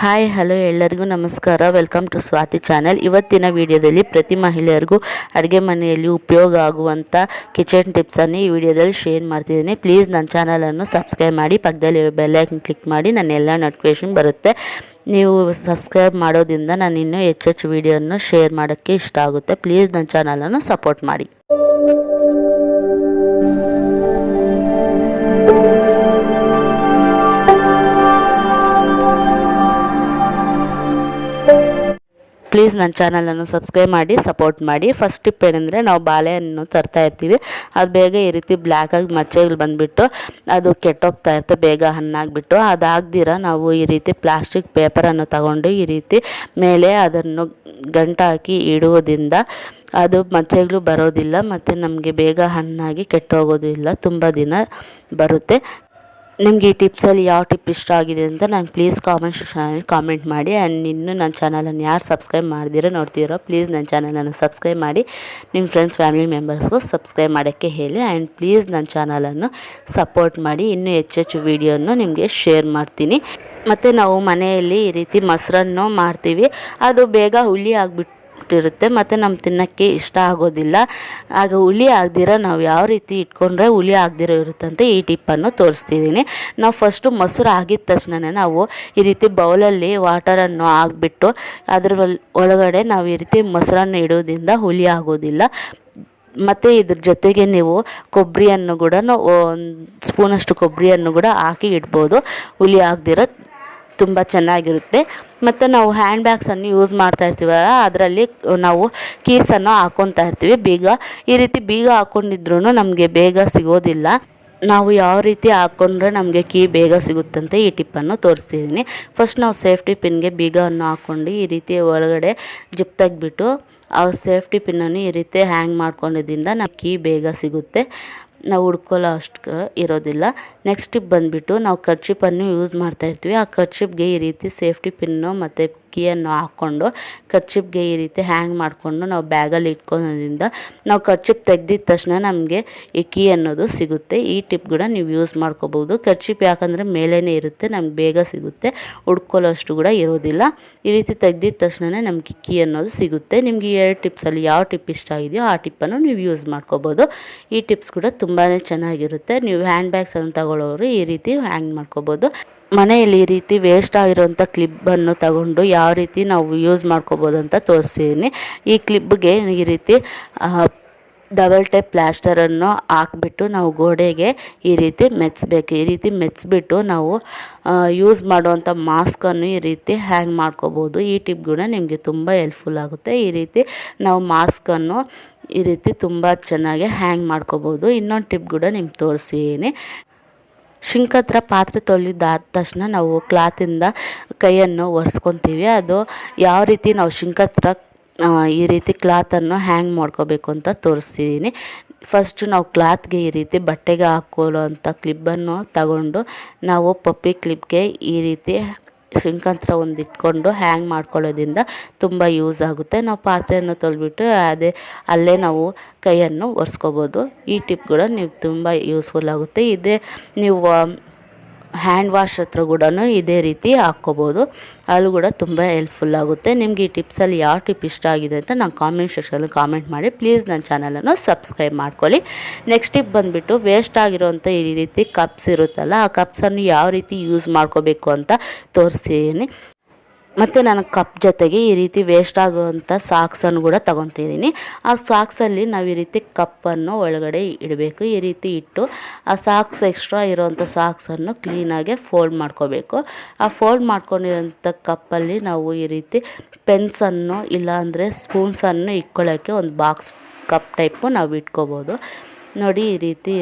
Hi hello ಎಲ್ಲರಿಗೂ ನಮಸ್ಕಾರ. Welcome to Swathi channel. ಇವತ್ತಿನ ವಿಡಿಯೋದಲ್ಲಿ ಪ್ರತಿ ಮಹಿಳೆಯರಿಗೂ ಅಡುಗೆ ಮನೆಯಲ್ಲಿ ಉಪಯೋಗ ಆಗುವಂಥ ಕಿಚನ್ ಟಿಪ್ಸನ್ನು ಈ ವಿಡಿಯೋದಲ್ಲಿ ಶೇರ್ ಮಾಡ್ತಿದ್ದೀನಿ. ಪ್ಲೀಸ್ ನನ್ನ ಚಾನಲನ್ನು ಸಬ್ಸ್ಕ್ರೈಬ್ ಮಾಡಿ, ಪಕ್ಕದಲ್ಲಿರೋ ಬೆಲ್ ಐಕನ್ ಕ್ಲಿಕ್ ಮಾಡಿ, ನನ್ನ ಎಲ್ಲ ನೋಟಿಫಿಕೇಷನ್ ಬರುತ್ತೆ. ನೀವು ಸಬ್ಸ್ಕ್ರೈಬ್ ಮಾಡೋದ್ರಿಂದ ನಾನು ಇನ್ನೂ ಹೆಚ್ಚೆಚ್ಚು ವಿಡಿಯೋನ ಶೇರ್ ಮಾಡೋಕ್ಕೆ ಇಷ್ಟ ಆಗುತ್ತೆ. ಪ್ಲೀಸ್ ನನ್ನ ಚಾನಲನ್ನು ಸಪೋರ್ಟ್ ಮಾಡಿ. ಪ್ಲೀಸ್ ನನ್ನ ಚಾನಲನ್ನು ಸಬ್ಸ್ಕ್ರೈಬ್ ಮಾಡಿ, ಸಪೋರ್ಟ್ ಮಾಡಿ. ಫಸ್ಟ್ ಟಿಪ್ ಏನಂದರೆ, ನಾವು ಬಾಳೆಹಣ್ಣು ತರ್ತಾ ಇರ್ತೀವಿ, ಅದು ಬೇಗ ಈ ರೀತಿ ಬ್ಲ್ಯಾಕಾಗಿ ಮಚ್ಚೆಗಳು ಬಂದುಬಿಟ್ಟು ಅದು ಕೆಟ್ಟೋಗ್ತಾ ಇರುತ್ತೆ, ಬೇಗ ಹಣ್ಣಾಗಿಬಿಟ್ಟು. ಅದಾಗ್ದಿರ ನಾವು ಈ ರೀತಿ ಪ್ಲಾಸ್ಟಿಕ್ ಪೇಪರನ್ನು ತಗೊಂಡು ಈ ರೀತಿ ಮೇಲೆ ಅದನ್ನು ಗಂಟು ಹಾಕಿ ಇಡುವುದರಿಂದ ಅದು ಮಚ್ಚೆಗಳು ಬರೋದಿಲ್ಲ ಮತ್ತು ನಮಗೆ ಬೇಗ ಹಣ್ಣಾಗಿ ಕೆಟ್ಟೋಗೋದಿಲ್ಲ, ತುಂಬ ದಿನ ಬರುತ್ತೆ. ನಿಮಗೆ ಈ ಟಿಪ್ಸಲ್ಲಿ ಯಾವ ಟಿಪ್ ಇಷ್ಟ ಆಗಿದೆ ಅಂತ ನಾನು ಪ್ಲೀಸ್ ಕಾಮೆಂಟ್ ಸೆಕ್ಷನಲ್ಲಿ ಕಾಮೆಂಟ್ ಮಾಡಿ. ಆ್ಯಂಡ್ ಇನ್ನೂ ನನ್ನ ಚಾನಲನ್ನು ಯಾರು ಸಬ್ಸ್ಕ್ರೈಬ್ ಮಾಡ್ದಿರೋ ನೋಡ್ತಿರೋ ಪ್ಲೀಸ್ ನನ್ನ ಚಾನಲನ್ನು ಸಬ್ಸ್ಕ್ರೈಬ್ ಮಾಡಿ, ನಿಮ್ಮ ಫ್ರೆಂಡ್ಸ್ ಫ್ಯಾಮಿಲಿ ಮೆಂಬರ್ಸ್ಗೂ ಸಬ್ಸ್ಕ್ರೈಬ್ ಮಾಡೋಕ್ಕೆ ಹೇಳಿ. ಆ್ಯಂಡ್ ಪ್ಲೀಸ್ ನನ್ನ ಚಾನಲನ್ನು ಸಪೋರ್ಟ್ ಮಾಡಿ, ಇನ್ನೂ ಹೆಚ್ಚೆಚ್ಚು ವೀಡಿಯೋನ ನಿಮಗೆ ಶೇರ್ ಮಾಡ್ತೀನಿ. ಮತ್ತು ನಾವು ಮನೆಯಲ್ಲಿ ಈ ರೀತಿ ಮೊಸರನ್ನು ಮಾಡ್ತೀವಿ, ಅದು ಬೇಗ ಹುಳಿ ಆಗಿಬಿಟ್ಟಿರುತ್ತೆ ಮತ್ತು ನಮ್ಮ ತಿನ್ನೋಕ್ಕೆ ಇಷ್ಟ ಆಗೋದಿಲ್ಲ. ಆಗ ಹುಳಿ ಆಗದಿರ ನಾವು ಯಾವ ರೀತಿ ಇಟ್ಕೊಂಡ್ರೆ ಹುಳಿ ಆಗದಿರೋ ಇರುತ್ತೆ ಅಂತ ಈ ಟಿಪ್ಪನ್ನು ತೋರಿಸ್ತಿದ್ದೀನಿ. ನಾವು ಫಸ್ಟು ಮೊಸರು ಆಗಿದ ತಕ್ಷಣ ನಾವು ಈ ರೀತಿ ಬೌಲಲ್ಲಿ ವಾಟರನ್ನು ಹಾಕ್ಬಿಟ್ಟು ಅದ್ರ ಒಳಗಡೆ ನಾವು ಈ ರೀತಿ ಮೊಸರನ್ನು ಇಡೋದ್ರಿಂದ ಹುಳಿ ಆಗೋದಿಲ್ಲ. ಮತ್ತು ಇದ್ರ ಜೊತೆಗೆ ನೀವು ಕೊಬ್ಬರಿಯನ್ನು ಕೂಡ ಒಂದು ಸ್ಪೂನಷ್ಟು ಕೊಬ್ಬರಿಯನ್ನು ಕೂಡ ಹಾಕಿ ಇಡ್ಬೋದು, ಹುಳಿ ಆಗದಿರೋ ತುಂಬ ಚೆನ್ನಾಗಿರುತ್ತೆ. ಮತ್ತು ನಾವು ಹ್ಯಾಂಡ್ ಬ್ಯಾಗ್ಸನ್ನು ಯೂಸ್ ಮಾಡ್ತಾ ಇರ್ತೀವಲ್ಲ, ಅದರಲ್ಲಿ ನಾವು ಕೀಸನ್ನು ಹಾಕ್ಕೊತಾ ಇರ್ತೀವಿ. ಬೀಗ ಈ ರೀತಿ ಬೀಗ ಹಾಕ್ಕೊಂಡಿದ್ರೂ ನಮಗೆ ಬೇಗ ಸಿಗೋದಿಲ್ಲ. ನಾವು ಯಾವ ರೀತಿ ಹಾಕ್ಕೊಂಡ್ರೆ ನಮಗೆ ಕೀ ಬೇಗ ಸಿಗುತ್ತಂತೆ ಈ ಟಿಪ್ಪನ್ನು ತೋರಿಸ್ತಿದ್ದೀನಿ. ಫಸ್ಟ್ ನಾವು ಸೇಫ್ಟಿ ಪಿನ್ಗೆ ಬೀಗವನ್ನು ಹಾಕ್ಕೊಂಡು ಈ ರೀತಿ ಒಳಗಡೆ ಜಿಪ್ ತೆಗೆದ್ಬಿಟ್ಟು ಆ ಸೇಫ್ಟಿ ಪಿನ್ನನ್ನು ಈ ರೀತಿ ಹ್ಯಾಂಗ್ ಮಾಡ್ಕೊಂಡಿದ್ದರಿಂದ ನಮಗೆ ಕೀ ಬೇಗ ಸಿಗುತ್ತೆ, ನಾವು ಹುಡ್ಕೊಳ್ಳೋ ಅಷ್ಟು ಇರೋದಿಲ್ಲ. ನೆಕ್ಸ್ಟ್ ಟಿಪ್ ಬಂದುಬಿಟ್ಟು, ನಾವು ಕರ್ಚಿಪನ್ನು ಯೂಸ್ ಮಾಡ್ತಾ ಇರ್ತೀವಿ, ಆ ಕರ್ಚಿಪ್ಗೆ ಈ ರೀತಿ ಸೇಫ್ಟಿ ಪಿನ್ನು ಮತ್ತು ಕೀಯನ್ನು ಹಾಕ್ಕೊಂಡು ಕರ್ಚಿಪ್ಗೆ ಈ ರೀತಿ ಹ್ಯಾಂಗ್ ಮಾಡಿಕೊಂಡು ನಾವು ಬ್ಯಾಗಲ್ಲಿ ಇಟ್ಕೊಳ್ಳೋದ್ರಿಂದ ನಾವು ಕರ್ಚಿಪ್ ತೆಗ್ದಿದ ತಕ್ಷಣ ನಮಗೆ ಈ ಕೀ ಅನ್ನೋದು ಸಿಗುತ್ತೆ. ಈ ಟಿಪ್ ಕೂಡ ನೀವು ಯೂಸ್ ಮಾಡ್ಕೋಬೋದು. ಕರ್ಚಿಪ್ ಯಾಕಂದರೆ ಮೇಲೇ ಇರುತ್ತೆ, ನಮ್ಗೆ ಬೇಗ ಸಿಗುತ್ತೆ, ಹುಡ್ಕೊಳ್ಳೋ ಅಷ್ಟು ಕೂಡ ಇರೋದಿಲ್ಲ. ಈ ರೀತಿ ತೆಗ್ದಿದ ತಕ್ಷಣ ನಮಗೆ ಕೀ ಅನ್ನೋದು ಸಿಗುತ್ತೆ. ನಿಮಗೆ ಈ ಎರಡು ಟಿಪ್ಸಲ್ಲಿ ಯಾವ ಟಿಪ್ ಇಷ್ಟ ಆಗಿದೆಯೋ ಆ ಟಿಪ್ಪನ್ನು ನೀವು ಯೂಸ್ ಮಾಡ್ಕೋಬೋದು. ಈ ಟಿಪ್ಸ್ ಕೂಡ ತುಂಬಾ ಚೆನ್ನಾಗಿರುತ್ತೆ. ನೀವು ಹ್ಯಾಂಡ್ ಬ್ಯಾಗ್ಸನ್ನು ತಗೊಳ್ಳೋರು ಈ ರೀತಿ ಹ್ಯಾಂಗ್ ಮಾಡ್ಕೋಬೋದು. ಮನೆಯಲ್ಲಿ ಈ ರೀತಿ ವೇಸ್ಟ್ ಆಗಿರೋಂಥ ಕ್ಲಿಪ್ಪನ್ನು ತಗೊಂಡು ಯಾವ ರೀತಿ ನಾವು ಯೂಸ್ ಮಾಡ್ಕೋಬೋದು ಅಂತ ತೋರಿಸ್ತೀನಿ. ಈ ಕ್ಲಿಪ್ಗೆ ಈ ರೀತಿ ಡಬಲ್ ಟೇಪ್ ಪ್ಲಾಸ್ಟರನ್ನು ಹಾಕ್ಬಿಟ್ಟು ನಾವು ಗೋಡೆಗೆ ಈ ರೀತಿ ಮೆಚ್ಚಬೇಕು. ಈ ರೀತಿ ಮೆಚ್ಚಿಬಿಟ್ಟು ನಾವು ಯೂಸ್ ಮಾಡುವಂಥ ಮಾಸ್ಕನ್ನು ಈ ರೀತಿ ಹ್ಯಾಂಗ್ ಮಾಡ್ಕೋಬೋದು. ಈ ಟಿಪ್ ಕೂಡ ನಿಮಗೆ ತುಂಬ ಹೆಲ್ಪ್ಫುಲ್ ಆಗುತ್ತೆ. ಈ ರೀತಿ ನಾವು ಮಾಸ್ಕನ್ನು ಈ ರೀತಿ ತುಂಬ ಚೆನ್ನಾಗಿ ಹ್ಯಾಂಗ್ ಮಾಡ್ಕೋಬೋದು. ಇನ್ನೊಂದು ಟಿಪ್ ಕೂಡ ನಿಮ್ಗೆ ತೋರಿಸ್ತೀನಿ. ಶಿಂಕ್ ಹತ್ರ ಪಾತ್ರೆ ತೊಳೆದಾದ ತಕ್ಷಣ ನಾವು ಕ್ಲಾತಿಂದ ಕೈಯನ್ನು ಒರೆಸ್ಕೊತೀವಿ. ಅದು ಯಾವ ರೀತಿ ನಾವು ಶಿಂಕ್ ಹತ್ರ ಈ ರೀತಿ ಕ್ಲಾತನ್ನು ಹ್ಯಾಂಗ್ ಮಾಡ್ಕೋಬೇಕು ಅಂತ ತೋರಿಸ್ತಿದ್ದೀನಿ. ಫಸ್ಟು ನಾವು ಕ್ಲಾತ್ಗೆ ಈ ರೀತಿ ಬಟ್ಟೆಗೆ ಹಾಕ್ಕೊಳ್ಳೋ ಅಂಥ ಕ್ಲಿಪ್ಪನ್ನು ತಗೊಂಡು ನಾವು ಪಪ್ಪಿ ಕ್ಲಿಪ್ಗೆ ಈ ರೀತಿ ಶಿಂಕ್ ಹತ್ರ ಒಂದು ಇಟ್ಕೊಂಡು ಹ್ಯಾಂಗ್ ಮಾಡ್ಕೊಳ್ಳೋದ್ರಿಂದ ತುಂಬ ಯೂಸ್ ಆಗುತ್ತೆ. ನಾವು ಪಾತ್ರೆಯನ್ನು ತೊಳೆದ್ಬಿಟ್ಟು ಅಲ್ಲೇ ನಾವು ಕೈಯನ್ನು ಒರೆಸ್ಕೋಬೋದು. ಈ ಟಿಪ್ ಕೂಡ ನೀವು ತುಂಬ ಯೂಸ್ಫುಲ್ ಆಗುತ್ತೆ. ಇದೇ ನೀವು ಹ್ಯಾಂಡ್ ವಾಶ್ ಹತ್ರ ಕೂಡ ಇದೇ ರೀತಿ ಹಾಕ್ಕೋಬೋದು, ಅಲ್ಲಿ ಕೂಡ ತುಂಬ ಹೆಲ್ಪ್ಫುಲ್ ಆಗುತ್ತೆ. ನಿಮಗೆ ಈ ಟಿಪ್ಸಲ್ಲಿ ಯಾವ ಟಿಪ್ ಇಷ್ಟ ಆಗಿದೆ ಅಂತ ನಾನು ಕಾಮೆಂಟ್ ಸೆಕ್ಷನಲ್ಲಿ ಕಾಮೆಂಟ್ ಮಾಡಿ. ಪ್ಲೀಸ್ ನನ್ನ ಚಾನಲನ್ನು ಸಬ್ಸ್ಕ್ರೈಬ್ ಮಾಡ್ಕೊಳ್ಳಿ. ನೆಕ್ಸ್ಟ್ ಟಿಪ್ ಬಂದುಬಿಟ್ಟು, ವೇಸ್ಟ್ ಆಗಿರೋಂಥ ಈ ರೀತಿ ಕಪ್ಸ್ ಇರುತ್ತಲ್ಲ, ಆ ಕಪ್ಸನ್ನು ಯಾವ ರೀತಿ ಯೂಸ್ ಮಾಡ್ಕೋಬೇಕು ಅಂತ ತೋರಿಸ್ತೀನಿ. ಮತ್ತು ನಾನು ಕಪ್ ಜೊತೆಗೆ ಈ ರೀತಿ ವೇಸ್ಟ್ ಆಗುವಂಥ ಸಾಕ್ಸನ್ನು ಕೂಡ ತೊಗೊತಿದ್ದೀನಿ. ಆ ಸಾಕ್ಸಲ್ಲಿ ನಾವು ಈ ರೀತಿ ಕಪ್ಪನ್ನು ಒಳಗಡೆ ಇಡಬೇಕು. ಈ ರೀತಿ ಇಟ್ಟು ಆ ಸಾಕ್ಸ್ ಎಕ್ಸ್ಟ್ರಾ ಇರೋವಂಥ ಸಾಕ್ಸನ್ನು ಕ್ಲೀನಾಗಿ ಫೋಲ್ಡ್ ಮಾಡ್ಕೋಬೇಕು. ಆ ಫೋಲ್ಡ್ ಮಾಡ್ಕೊಂಡಿರೋಂಥ ಕಪ್ಪಲ್ಲಿ ನಾವು ಈ ರೀತಿ ಪೆನ್ಸನ್ನು ಇಲ್ಲಾಂದರೆ ಸ್ಪೂನ್ಸನ್ನು ಇಟ್ಕೊಳ್ಳೋಕ್ಕೆ ಒಂದು ಬಾಕ್ಸ್ ಕಪ್ ಟೈಪು ನಾವು ಇಟ್ಕೋಬೋದು. ನೋಡಿ ಈ ರೀತಿ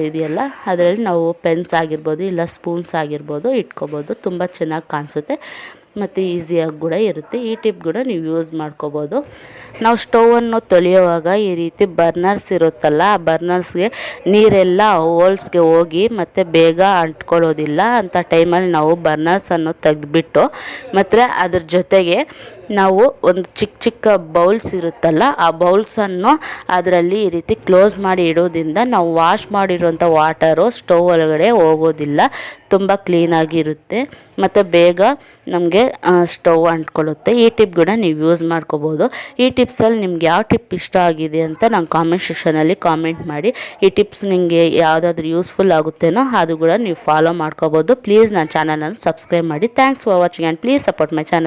ಇದೆಯಲ್ಲ, ಅದರಲ್ಲಿ ನಾವು ಪೆನ್ಸ್ ಆಗಿರ್ಬೋದು ಇಲ್ಲ ಸ್ಪೂನ್ಸ್ ಆಗಿರ್ಬೋದು ಇಟ್ಕೋಬೋದು. ತುಂಬ ಚೆನ್ನಾಗಿ ಕಾಣಿಸುತ್ತೆ ಮತ್ತು ಈಸಿಯಾಗಿ ಕೂಡ ಇರುತ್ತೆ. ಈ ಟಿಪ್ ಕೂಡ ನೀವು ಯೂಸ್ ಮಾಡ್ಕೋಬೋದು. ನಾವು ಸ್ಟೌವನ್ನು ತೊಳೆಯುವಾಗ ಈ ರೀತಿ ಬರ್ನರ್ಸ್ ಇರುತ್ತಲ್ಲ, ಆ ಬರ್ನರ್ಸ್ಗೆ ನೀರೆಲ್ಲ ಹೋಲ್ಸ್ಗೆ ಹೋಗಿ ಮತ್ತು ಬೇಗ ಅಂಟ್ಕೊಳ್ಳೋದಿಲ್ಲ. ಅಂಥ ಟೈಮಲ್ಲಿ ನಾವು ಬರ್ನರ್ಸನ್ನು ತೆಗೆದುಬಿಟ್ಟು ಮತ್ತು ಅದ್ರ ಜೊತೆಗೆ ನಾವು ಒಂದು ಚಿಕ್ಕ ಚಿಕ್ಕ ಬೌಲ್ಸ್ ಇರುತ್ತಲ್ಲ, ಆ ಬೌಲ್ಸನ್ನು ಅದರಲ್ಲಿ ಈ ರೀತಿ ಕ್ಲೋಸ್ ಮಾಡಿ ಇಡೋದ್ರಿಂದ ನಾವು ವಾಶ್ ಮಾಡಿರೋಂಥ ವಾಟರು ಸ್ಟವ್ ಒಳಗಡೆ ಹೋಗೋದಿಲ್ಲ, ತುಂಬ ಕ್ಲೀನಾಗಿರುತ್ತೆ ಮತ್ತು ಬೇಗ ನಮಗೆ ಸ್ಟವ್ ಅಂಟ್ಕೊಳ್ಳುತ್ತೆ. ಈ ಟಿಪ್ ಕೂಡ ನೀವು ಯೂಸ್ ಮಾಡ್ಕೋಬೋದು. ಈ ಟಿಪ್ಸಲ್ಲಿ ನಿಮ್ಗೆ ಯಾವ ಟಿಪ್ ಇಷ್ಟ ಆಗಿದೆ ಅಂತ ನಂಗೆ ಕಾಮೆಂಟ್ ಸೆಕ್ಷನಲ್ಲಿ ಕಾಮೆಂಟ್ ಮಾಡಿ. ಈ ಟಿಪ್ಸ್ ನಿಮಗೆ ಯಾವುದಾದ್ರೂ ಯೂಸ್ಫುಲ್ ಆಗುತ್ತೇನೋ ಅದು ಕೂಡ ನೀವು ಫಾಲೋ ಮಾಡ್ಕೋಬೋದು. ಪ್ಲೀಸ್ ನನ್ನ ಚಾನಲನ್ನು ಸಬ್ಸ್ಕ್ರೈಬ್ ಮಾಡಿ. Thanks for watching and please support my channel.